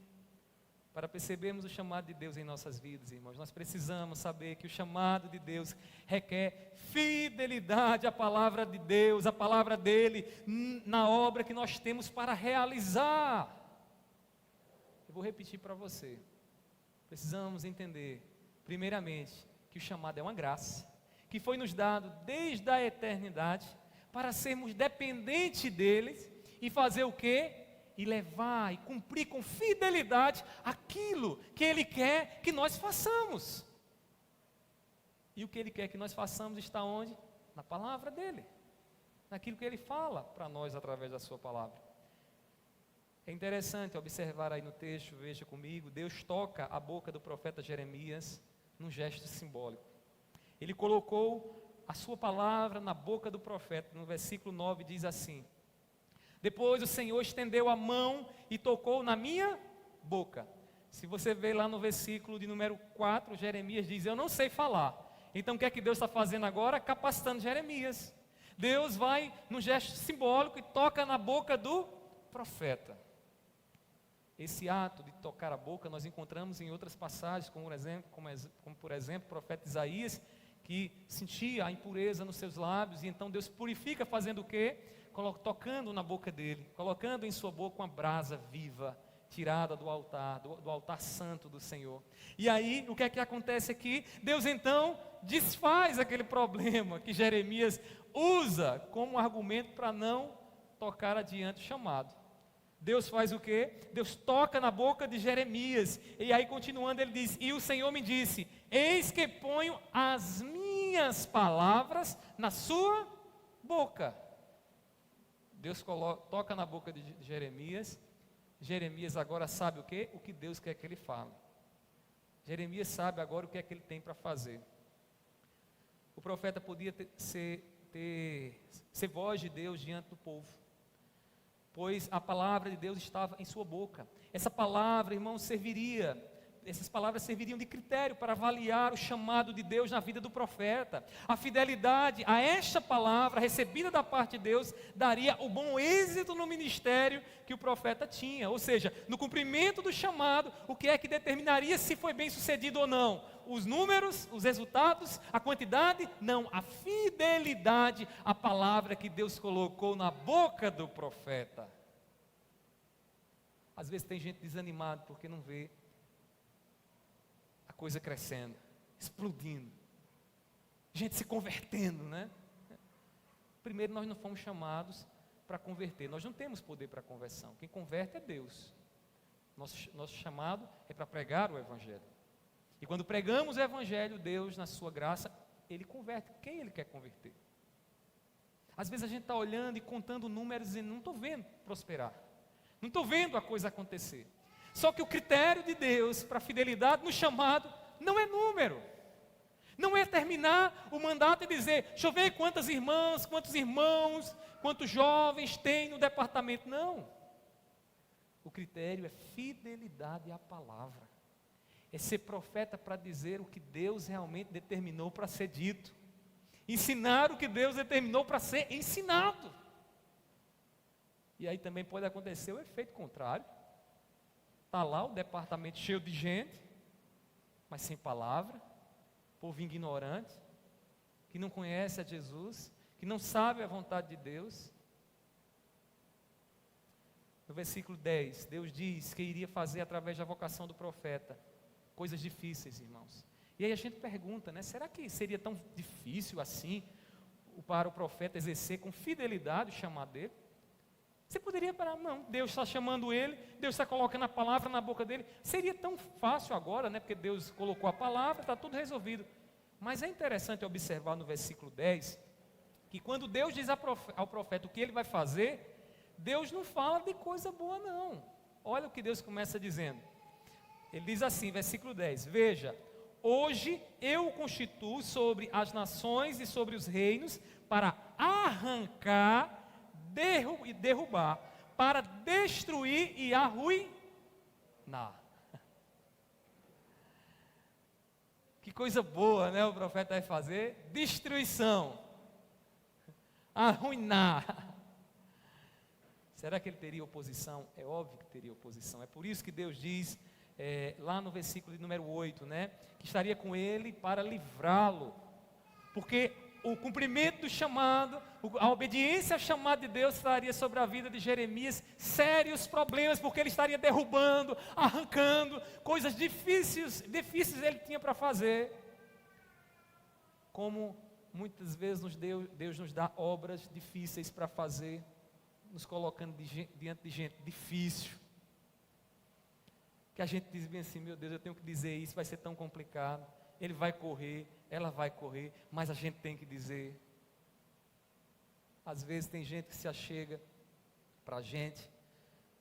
para percebermos o chamado de Deus em nossas vidas, irmãos, nós precisamos saber que o chamado de Deus requer fidelidade à palavra de Deus, à palavra dEle, na obra que nós temos para realizar. Eu vou repetir para você. Precisamos entender, primeiramente, que o chamado é uma graça, que foi nos dado desde a eternidade, para sermos dependentes dEle, e fazer o quê? E levar e cumprir com fidelidade aquilo que Ele quer que nós façamos. E o que Ele quer que nós façamos está onde? Na palavra dEle. Naquilo que Ele fala para nós através da sua palavra. É interessante observar aí no texto, veja comigo, Deus toca a boca do profeta Jeremias num gesto simbólico. Ele colocou a sua palavra na boca do profeta. No versículo 9 diz assim: depois o Senhor estendeu a mão e tocou na minha boca. Se você ver lá no versículo de número 4, Jeremias diz, eu não sei falar. Então o que é que Deus está fazendo agora? Capacitando Jeremias. Deus vai num gesto simbólico e toca na boca do profeta. Esse ato de tocar a boca nós encontramos em outras passagens, como por exemplo o profeta Isaías, que sentia a impureza nos seus lábios, e então Deus purifica fazendo o quê? Tocando na boca dele, colocando em sua boca uma brasa viva tirada do altar, do altar santo do Senhor. E aí, o que é que acontece aqui? Deus então desfaz aquele problema que Jeremias usa como argumento para não tocar adiante o chamado. Deus faz o quê? Deus toca na boca de Jeremias, e aí continuando ele diz, e o Senhor me disse, eis que ponho as minhas palavras na sua boca. Deus toca na boca de Jeremias. Jeremias agora sabe o quê? O que Deus quer que ele fale. Jeremias sabe agora o que é que ele tem para fazer. O profeta podia ser voz de Deus diante do povo, pois a palavra de Deus estava em sua boca. Essa palavra, irmãos, essas palavras serviriam de critério para avaliar o chamado de Deus na vida do profeta. A fidelidade a esta palavra recebida da parte de Deus daria o bom êxito no ministério que o profeta tinha. Ou seja, no cumprimento do chamado, o que é que determinaria se foi bem sucedido ou não? Os números, os resultados, a quantidade? Não, a fidelidade à palavra que Deus colocou na boca do profeta. Às vezes tem gente desanimada porque não vê a coisa crescendo, explodindo, gente se convertendo, né? Primeiro, nós não fomos chamados para converter, nós não temos poder para conversão, quem converte é Deus. Nosso chamado é para pregar o Evangelho, e quando pregamos o Evangelho, Deus na sua graça, Ele converte quem Ele quer converter. Às vezes a gente está olhando e contando números e não estou vendo prosperar, não estou vendo a coisa acontecer. Só que o critério de Deus para a fidelidade no chamado não é número. Não é terminar o mandato e dizer, deixa eu ver quantas irmãs, quantos irmãos, quantos jovens tem no departamento. Não. O critério é fidelidade à palavra. É ser profeta para dizer o que Deus realmente determinou para ser dito. Ensinar o que Deus determinou para ser ensinado. E aí também pode acontecer o efeito contrário. Está lá o departamento cheio de gente, mas sem palavra, povo ignorante, que não conhece a Jesus, que não sabe a vontade de Deus. No versículo 10, Deus diz que iria fazer através da vocação do profeta coisas difíceis, irmãos. E aí a gente pergunta, né? Será que seria tão difícil assim para o profeta exercer com fidelidade o chamado dele? Você poderia parar, não, Deus está chamando ele, Deus está colocando a palavra na boca dele. Seria tão fácil agora, né? Porque Deus colocou a palavra, está tudo resolvido. Mas é interessante observar no versículo 10, que quando Deus diz ao profeta o que ele vai fazer, Deus não fala de coisa boa não. Olha o que Deus começa dizendo. Ele diz assim, versículo 10, veja, hoje eu o constituo sobre as nações e sobre os reinos para arrancar e derrubar, para destruir e arruinar. Que coisa boa, né? O profeta vai fazer destruição, arruinar. Será que ele teria oposição? É óbvio que teria oposição. É por isso que Deus diz lá no versículo de número 8, né, que estaria com ele para livrá-lo, porque o cumprimento do chamado, a obediência ao chamado de Deus traria sobre a vida de Jeremias sérios problemas, porque ele estaria derrubando, arrancando, coisas difíceis ele tinha para fazer. Como muitas vezes Deus nos dá obras difíceis para fazer, nos colocando diante de gente difícil, que a gente diz bem assim, meu Deus, eu tenho que dizer isso, vai ser tão complicado, ele vai correr, ela vai correr, mas a gente tem que dizer. Às vezes tem gente que se achega para a gente,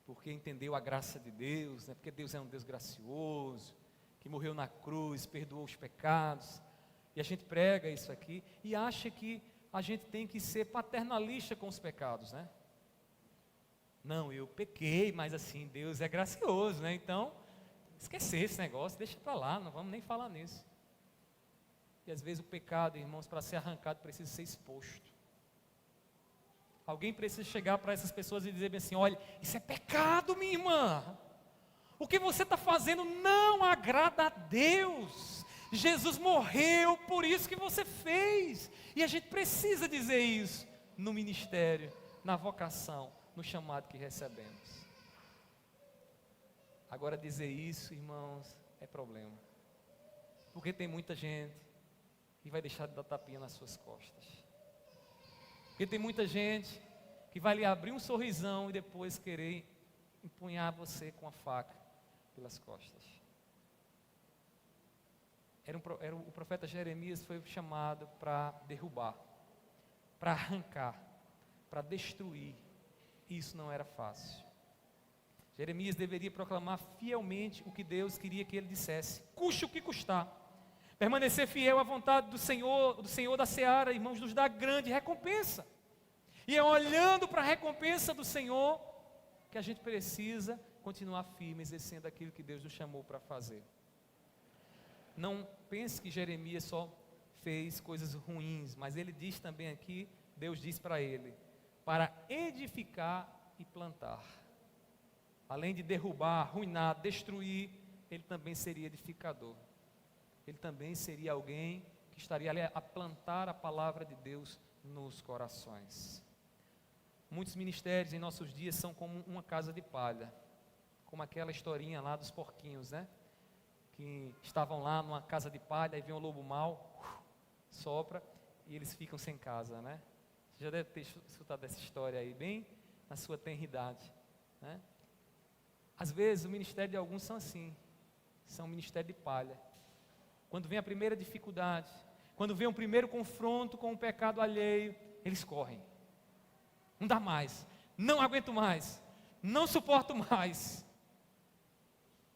porque entendeu a graça de Deus, né? Porque Deus é um Deus gracioso, que morreu na cruz, perdoou os pecados, e a gente prega isso aqui, e acha que a gente tem que ser paternalista com os pecados, né? Não, eu pequei, mas assim, Deus é gracioso, né? Então, esquecer esse negócio, deixa para lá, não vamos nem falar nisso. E às vezes o pecado, irmãos, para ser arrancado, precisa ser exposto. Alguém precisa chegar para essas pessoas e dizer bem assim, olha, isso é pecado, minha irmã. O que você está fazendo não agrada a Deus. Jesus morreu por isso que você fez. E a gente precisa dizer isso no ministério, na vocação, no chamado que recebemos. Agora dizer isso, irmãos, é problema. Porque tem muita gente que vai deixar de dar tapinha nas suas costas. Porque tem muita gente que vai lhe abrir um sorrisão e depois querer empunhar você com a faca pelas costas. O profeta Jeremias foi chamado para derrubar, para arrancar, para destruir. Isso não era fácil. Jeremias deveria proclamar fielmente o que Deus queria que ele dissesse, custe o que custar. Permanecer fiel à vontade do Senhor da seara, irmãos, nos dá grande recompensa. E é olhando para a recompensa do Senhor que a gente precisa continuar firme, exercendo aquilo que Deus nos chamou para fazer. Não pense que Jeremias só fez coisas ruins, mas ele diz também aqui, Deus diz para ele, para edificar e plantar. Além de derrubar, arruinar, destruir, ele também seria edificador. Ele também seria alguém que estaria ali a plantar a palavra de Deus nos corações. Muitos ministérios em nossos dias são como uma casa de palha, como aquela historinha lá dos porquinhos, né? Que estavam lá numa casa de palha e vem um lobo mau, sopra e eles ficam sem casa, né? Você já deve ter escutado essa história aí, bem na sua tenridade, né? Às vezes o ministério de alguns são assim, são um ministério de palha. Quando vem a primeira dificuldade, quando vem o primeiro confronto com o pecado alheio, eles correm. Não dá mais, não aguento mais, não suporto mais.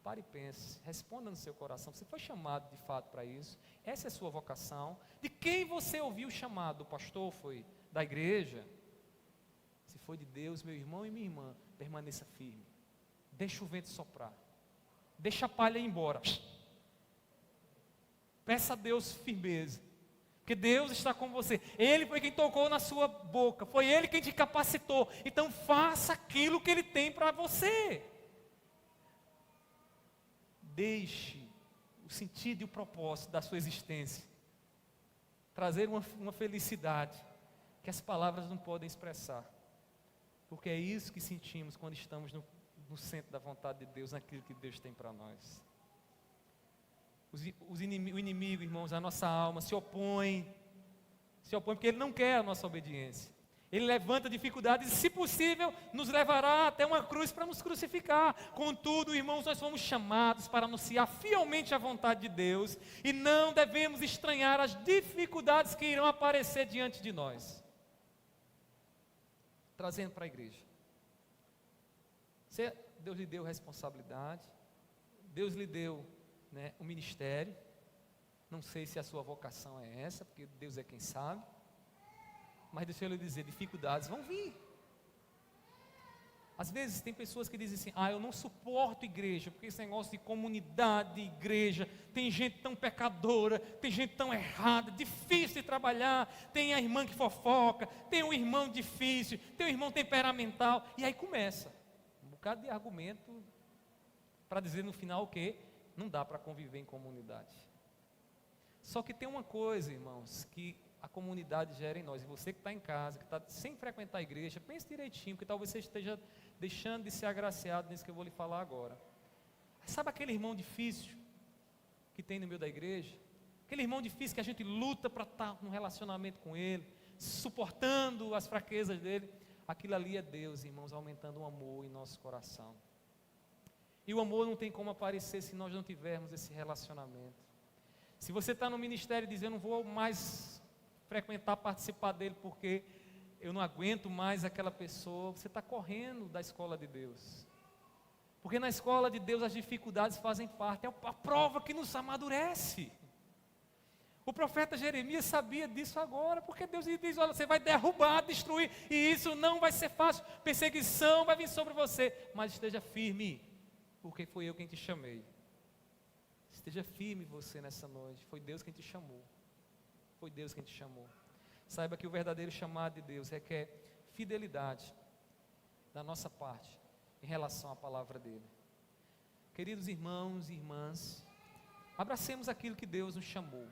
Pare e pense, responda no seu coração, você foi chamado de fato para isso? Essa é a sua vocação? De quem você ouviu o chamado? Do pastor? Foi da igreja? Se foi de Deus, meu irmão e minha irmã, permaneça firme. Deixa o vento soprar, deixa a palha ir embora. Peça a Deus firmeza, porque Deus está com você. Ele foi quem tocou na sua boca, foi Ele quem te capacitou. Então faça aquilo que Ele tem para você. Deixe o sentido e o propósito da sua existência trazer uma felicidade que as palavras não podem expressar, porque é isso que sentimos quando estamos no centro da vontade de Deus, naquilo que Deus tem para nós. O inimigo, irmãos, a nossa alma se opõe porque ele não quer a nossa obediência. Ele levanta dificuldades e, se possível, nos levará até uma cruz para nos crucificar. Contudo, irmãos, nós fomos chamados para anunciar fielmente a vontade de Deus e não devemos estranhar as dificuldades que irão aparecer diante de nós. Trazendo para a igreja. Deus lhe deu responsabilidade, Deus lhe deu, né, o ministério. Não sei se a sua vocação é essa, porque Deus é quem sabe. Mas deixa eu lhe dizer, dificuldades vão vir. Às vezes tem pessoas que dizem assim, eu não suporto igreja, porque esse negócio de comunidade, de igreja, tem gente tão pecadora, tem gente tão errada, difícil de trabalhar, tem a irmã que fofoca, tem um irmão difícil, tem um irmão temperamental, e aí começa um bocado de argumento para dizer no final o quê? Não dá para conviver em comunidade. Só que tem uma coisa, irmãos, que a comunidade gera em nós, e você que está em casa, que está sem frequentar a igreja, pense direitinho, porque talvez você esteja deixando de ser agraciado nisso que eu vou lhe falar agora. Sabe aquele irmão difícil que tem no meio da igreja? Aquele irmão difícil que a gente luta para estar num relacionamento com ele, suportando as fraquezas dele. Aquilo ali é Deus, irmãos, aumentando o amor em nosso coração. E o amor não tem como aparecer se nós não tivermos esse relacionamento. Se você está no ministério dizendo, não vou mais frequentar, participar dele porque eu não aguento mais aquela pessoa, você está correndo da escola de Deus. Porque na escola de Deus as dificuldades fazem parte, é a prova que nos amadurece. O profeta Jeremias sabia disso agora, porque Deus lhe diz, olha, você vai derrubar, destruir, e isso não vai ser fácil, perseguição vai vir sobre você, mas esteja firme, porque foi eu quem te chamei. Esteja firme você nessa noite, foi Deus quem te chamou. Foi Deus quem te chamou. Saiba que o verdadeiro chamado de Deus requer fidelidade da nossa parte em relação à palavra dele. Queridos irmãos e irmãs, abracemos aquilo que Deus nos chamou.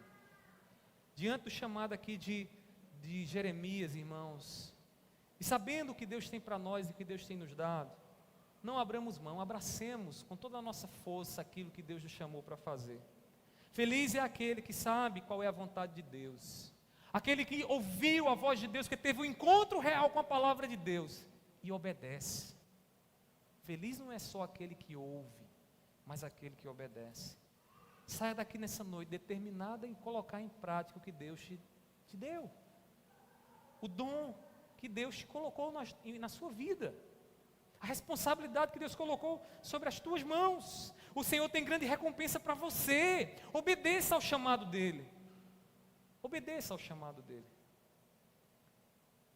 Diante do chamado aqui de Jeremias, irmãos, e sabendo o que Deus tem para nós e o que Deus tem nos dado, Não abramos mão, abracemos com toda a nossa força aquilo que Deus nos chamou para fazer. Feliz é aquele que sabe qual é a vontade de Deus, aquele que ouviu a voz de Deus, que teve um encontro real com a palavra de Deus e obedece. Feliz não é só aquele que ouve, mas aquele que obedece. Saia daqui nessa noite determinada em colocar em prática o que Deus te deu, o dom que Deus te colocou na sua vida, a responsabilidade que Deus colocou sobre as tuas mãos. O Senhor tem grande recompensa para você. Obedeça ao chamado dEle. Obedeça ao chamado dEle.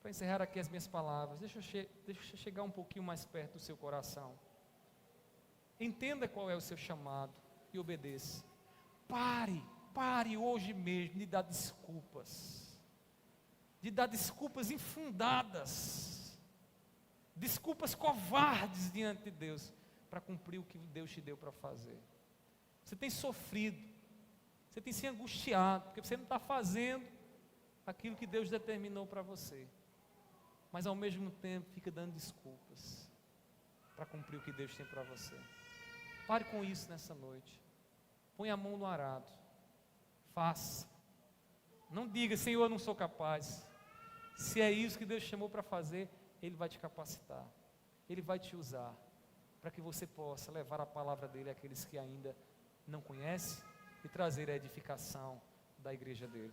Para encerrar aqui as minhas palavras, deixa eu chegar um pouquinho mais perto do seu coração. Entenda qual é o seu chamado e obedeça. Pare hoje mesmo de dar desculpas. De dar desculpas infundadas. Desculpas covardes diante de Deus para cumprir o que Deus te deu para fazer. Você tem sofrido, você tem se angustiado, porque você não está fazendo aquilo que Deus determinou para você, mas ao mesmo tempo fica dando desculpas para cumprir o que Deus tem para você. Pare com isso nessa noite. Põe a mão no arado. Faça. Não diga, Senhor, eu não sou capaz. Se é isso que Deus chamou para fazer, Ele vai te capacitar. Ele vai te usar para que você possa levar a palavra dEle àqueles que ainda não conhecem e trazer a edificação da igreja dEle.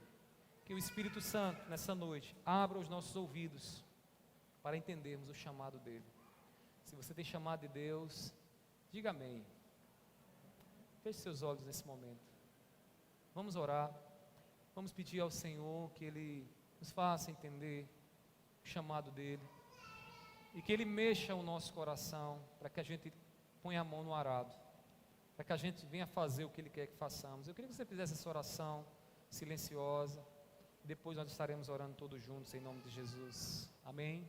Que o Espírito Santo, nessa noite, abra os nossos ouvidos para entendermos o chamado dEle. Se você tem chamado de Deus, diga amém. Feche seus olhos nesse momento. Vamos orar. Vamos pedir ao Senhor que Ele nos faça entender o chamado dEle. E que Ele mexa o nosso coração, para que a gente ponha a mão no arado, para que a gente venha fazer o que Ele quer que façamos. Eu queria que você fizesse essa oração silenciosa, e depois nós estaremos orando todos juntos, em nome de Jesus. Amém?